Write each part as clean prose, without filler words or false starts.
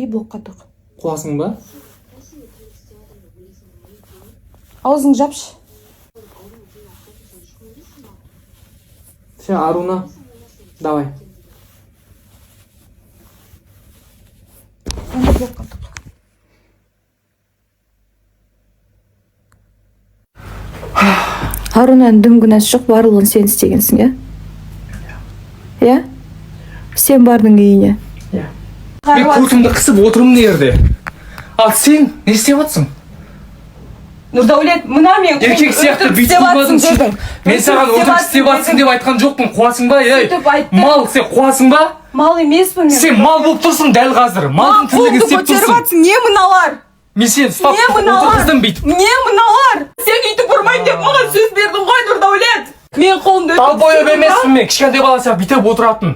блокқа тоқ. Қуасың ба? Аузыңды жапшы. Все, Аруна, давай. Онда блокқа тоқ. Арунаның дым күнәсі жоқ, барлығын сен істегенсің, иә? Иә? Сен бардың үйіне. Иә. Мен көтімді қысып отырмын нерде. Ал сен не істеп жатсың? Нұрдәулет, мына мен еркек сияқты бүйтіп қойдың сөйтіп. Мен саған өтірік істеп жатсың деп айтқан жоқпын. Қуасың ба, ей? Мал, сен қуасың ба? Мал емеспін мен. Сен мал болып тұрсың дәл қазір. Малдың тірлігін істеп тұрсың. Не мыналар? Мен сен ұстап отырғыздым бүйтіп. Не мыналар? Сен үйтіп ұрмайын деп маған сөз бердің ғой, Нұрдәулет. Мен қолымды Далбойып емеспін мен, кішкентай бала сияқты бүйтіп отыратын.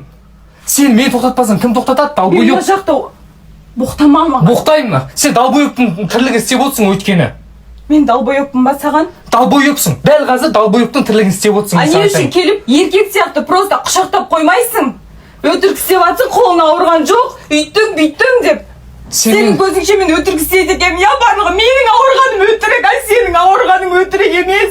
Сен мен тоқтатпасаң, кім тоқтатады? Далбойып. Мен жақта боқтама маған. Боқтаймын. Сен далбойыптың тірлігін істеп отырсың өйткені. Мен далбойыппын ба саған? Далбойыпсың. Дәл қазір далбойыптың тірлігін істеп отырсың. А не үшін келіп еркек сияқты просто құшақтап қоймайсың? Өтірік істеп жатсың, қолың ауырған жоқ, үйттің бүйттің деп. Сенің көзіңше мен өтірік істейді екенмін, я барлығы менің ауырғаным өтірік, ай сенің ауырғаның өтірік емес.